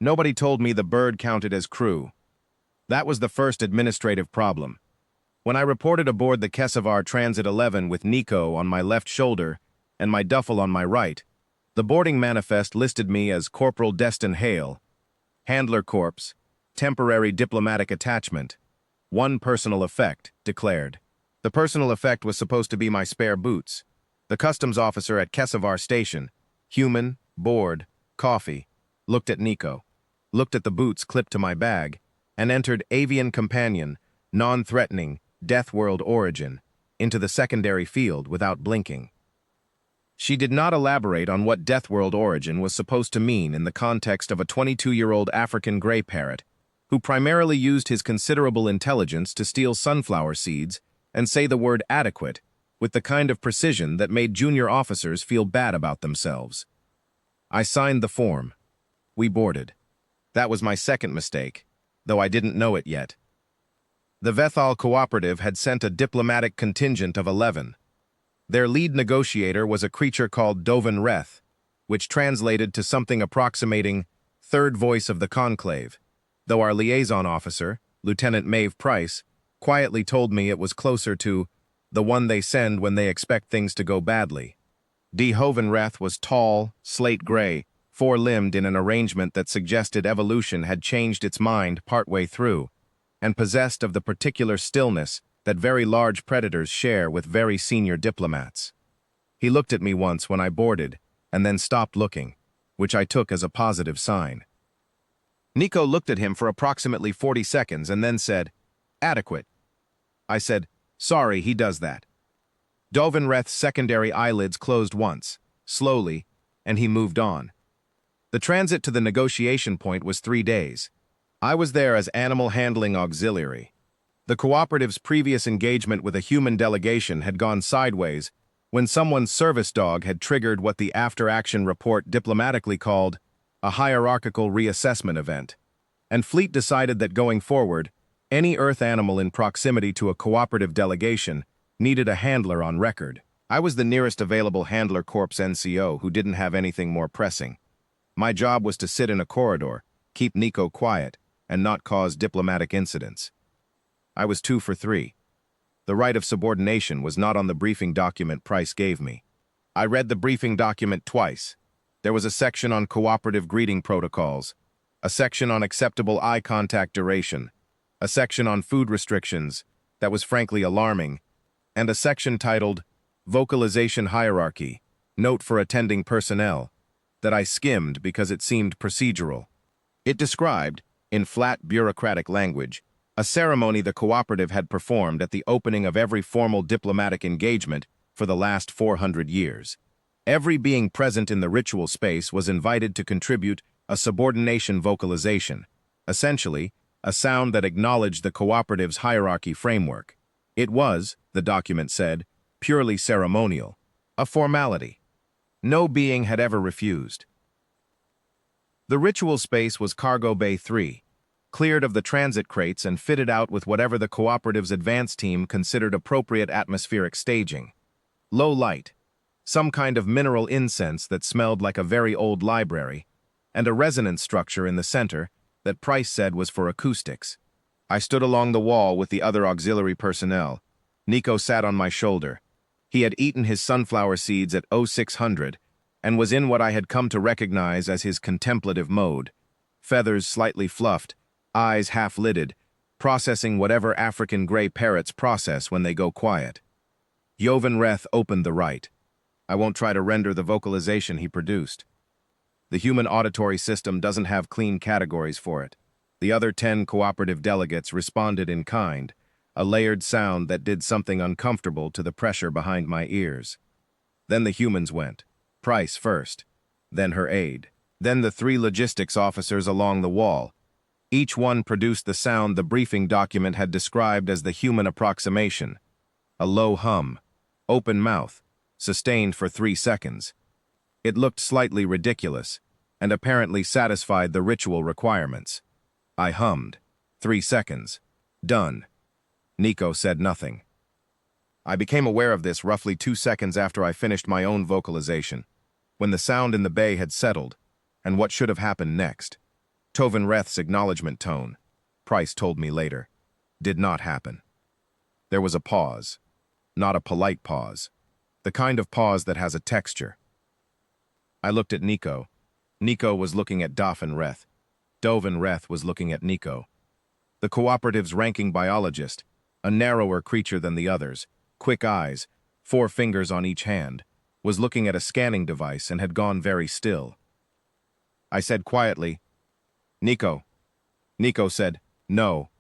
Nobody told me the bird counted as crew. That was the first administrative problem. When I reported aboard the Kesavar Transit 11 with Niko on my left shoulder and my duffel on my right, the boarding manifest listed me as Corporal Destin Hale, Handler Corps, temporary diplomatic attachment. One personal effect, declared. The personal effect was supposed to be my spare boots. The customs officer at Kesavar Station, human, bored, coffee, looked at Niko, looked at the boots clipped to my bag, and entered avian companion, non-threatening, deathworld origin, into the secondary field without blinking. She did not elaborate on what deathworld origin was supposed to mean in the context of a 22-year-old African gray parrot, who primarily used his considerable intelligence to steal sunflower seeds and say the word adequate with the kind of precision that made junior officers feel bad about themselves. I signed the form. We boarded. That was my second mistake, though I didn't know it yet. The Vethaal Cooperative had sent a diplomatic contingent of 11. Their lead negotiator was a creature called Dovan Reth, which translated to something approximating third voice of the conclave, though our liaison officer, Lieutenant Maeve Price, quietly told me it was closer to the one they send when they expect things to go badly. Dovan Reth was tall, slate gray, four-limbed in an arrangement that suggested evolution had changed its mind partway through, and possessed of the particular stillness that very large predators share with very senior diplomats. He looked at me once when I boarded, and then stopped looking, which I took as a positive sign. Niko looked at him for approximately 40 seconds and then said, "Adequate." I said, "Sorry, he does that." Dovan Reth's secondary eyelids closed once, slowly, and he moved on. The transit to the negotiation point was 3 days. I was there as animal handling auxiliary. The cooperative's previous engagement with a human delegation had gone sideways when someone's service dog had triggered what the after-action report diplomatically called a hierarchical reassessment event, and Fleet decided that going forward, any Earth animal in proximity to a cooperative delegation needed a handler on record. I was the nearest available Handler Corps NCO who didn't have anything more pressing. My job was to sit in a corridor, keep Niko quiet, and not cause diplomatic incidents. I was 2 for 3. The Rite of Subordination was not on the briefing document Price gave me. I read the briefing document twice. There was a section on cooperative greeting protocols, a section on acceptable eye contact duration, a section on food restrictions that was frankly alarming, and a section titled Vocalization Hierarchy, Note for Attending Personnel, that I skimmed because it seemed procedural. It described, in flat bureaucratic language, a ceremony the cooperative had performed at the opening of every formal diplomatic engagement for the last 400 years. Every being present in the ritual space was invited to contribute a subordination vocalization, essentially, a sound that acknowledged the cooperative's hierarchy framework. It was, the document said, purely ceremonial, a formality. No being had ever refused. The ritual space was Cargo Bay 3, cleared of the transit crates and fitted out with whatever the cooperative's advance team considered appropriate atmospheric staging. Low light, some kind of mineral incense that smelled like a very old library, and a resonance structure in the center that Price said was for acoustics. I stood along the wall with the other auxiliary personnel. Niko sat on my shoulder. He had eaten his sunflower seeds at 0600 and was in what I had come to recognize as his contemplative mode, feathers slightly fluffed, eyes half-lidded, processing whatever African gray parrots process when they go quiet. Dovan Reth opened the Rite. I won't try to render the vocalization he produced. The human auditory system doesn't have clean categories for it. The other 10 cooperative delegates responded in kind, a layered sound that did something uncomfortable to the pressure behind my ears. Then the humans went. Price first, then her aide, then the 3 logistics officers along the wall. Each one produced the sound the briefing document had described as the human approximation. A low hum, open mouth, sustained for 3 seconds. It looked slightly ridiculous, and apparently satisfied the ritual requirements. I hummed. 3 seconds. Done. Niko said nothing. I became aware of this roughly 2 seconds after I finished my own vocalization, when the sound in the bay had settled, and what should have happened next. Tovenreth's acknowledgement tone, Price told me later, did not happen. There was a pause, not a polite pause, the kind of pause that has a texture. I looked at Niko. Niko was looking at Dovenreth. Dovenreth was looking at Niko. The cooperative's ranking biologist, a narrower creature than the others, quick eyes, 4 fingers on each hand, was looking at a scanning device and had gone very still. I said quietly, "Niko." Niko said, "No."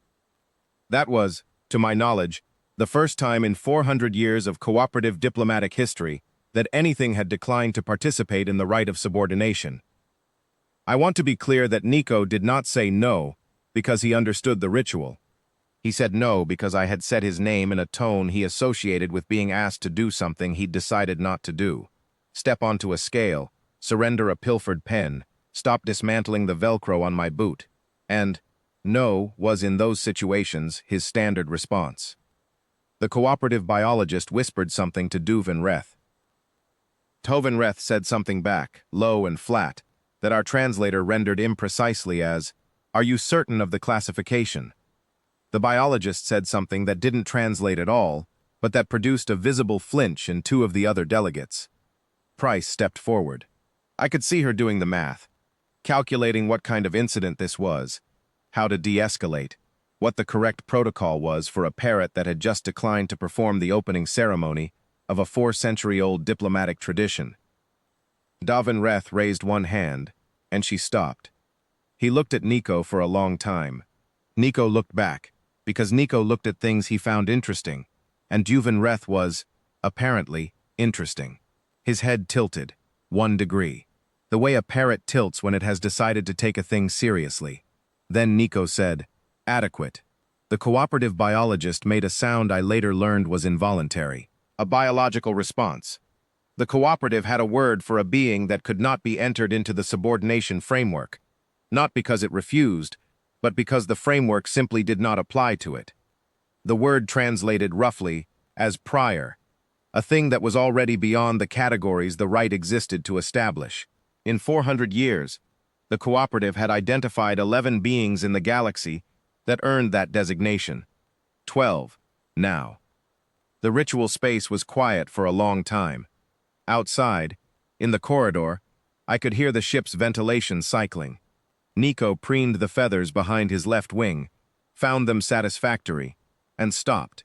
That was, to my knowledge, the first time in 400 years of cooperative diplomatic history that anything had declined to participate in the Rite of Subordination. I want to be clear that Niko did not say no because he understood the ritual. He said no because I had said his name in a tone he associated with being asked to do something he'd decided not to do. Step onto a scale, surrender a pilfered pen, stop dismantling the Velcro on my boot. And no was in those situations his standard response. The cooperative biologist whispered something to Dovenreth. Tovenreth said something back, low and flat, that our translator rendered imprecisely as, "Are you certain of the classification?" The biologist said something that didn't translate at all, but that produced a visible flinch in 2 of the other delegates. Price stepped forward. I could see her doing the math, calculating what kind of incident this was, how to de-escalate, what the correct protocol was for a parrot that had just declined to perform the opening ceremony of a 4-century-old diplomatic tradition. Dovenreth raised one hand, and she stopped. He looked at Niko for a long time. Niko looked back, because Niko looked at things he found interesting, and Dovenreth was, apparently, interesting. His head tilted, 1 degree, the way a parrot tilts when it has decided to take a thing seriously. Then Niko said, "Adequate." The cooperative biologist made a sound I later learned was involuntary, a biological response. The cooperative had a word for a being that could not be entered into the subordination framework, not because it refused, but because the framework simply did not apply to it. The word translated roughly as prior, a thing that was already beyond the categories the right existed to establish. In 400 years, the cooperative had identified 11 beings in the galaxy that earned that designation. 12, now. The ritual space was quiet for a long time. Outside, in the corridor, I could hear the ship's ventilation cycling. Niko preened the feathers behind his left wing, found them satisfactory, and stopped.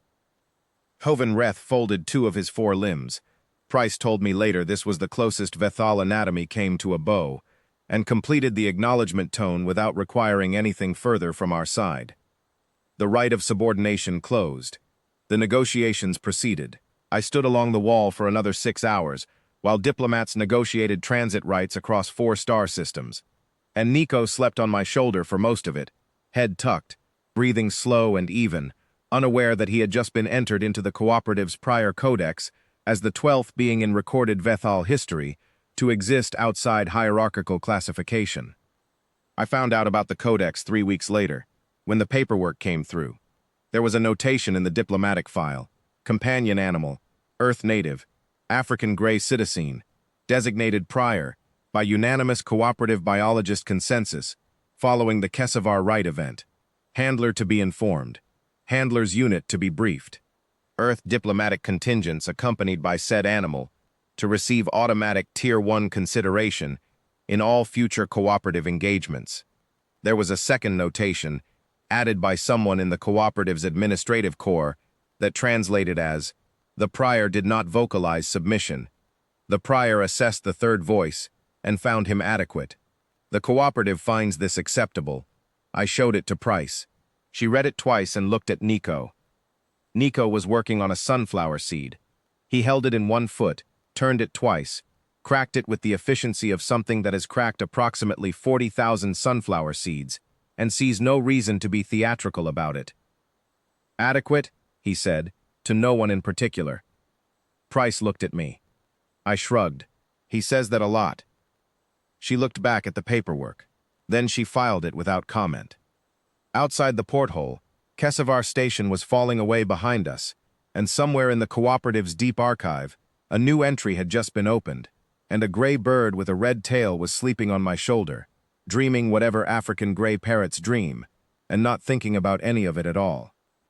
Tovenreth folded 2 of his 4 limbs. Price told me later this was the closest Vethaal anatomy came to a bow, and completed the acknowledgement tone without requiring anything further from our side. The Rite of Subordination closed. The negotiations proceeded. I stood along the wall for another 6 hours, while diplomats negotiated transit rights across 4 star systems. And Niko slept on my shoulder for most of it, head tucked, breathing slow and even, unaware that he had just been entered into the cooperative's prior codex as the 12th being in recorded Vethaal history to exist outside hierarchical classification. I found out about the codex 3 weeks later, when the paperwork came through. There was a notation in the diplomatic file: companion animal, Earth native, African gray citizen, designated prior, by unanimous cooperative biologist consensus, following the Kesavar Rite event. Handler to be informed. Handler's unit to be briefed. Earth diplomatic contingents accompanied by said animal to receive automatic Tier 1 consideration in all future cooperative engagements. There was a second notation, added by someone in the cooperative's administrative corps, that translated as, "The prior did not vocalize submission. The prior assessed the third voice and found him adequate. The cooperative finds this acceptable." I showed it to Price. She read it twice and looked at Niko. Niko was working on a sunflower seed. He held it in 1 foot, turned it twice, cracked it with the efficiency of something that has cracked approximately 40,000 sunflower seeds, and sees no reason to be theatrical about it. "Adequate," he said, to no one in particular. Price looked at me. I shrugged. "He says that a lot." She looked back at the paperwork. Then she filed it without comment. Outside the porthole, Kesavar Station was falling away behind us, and somewhere in the cooperative's deep archive, a new entry had just been opened, and a gray bird with a red tail was sleeping on my shoulder. dreaming whatever African gray parrots dream, and not thinking about any of it at all.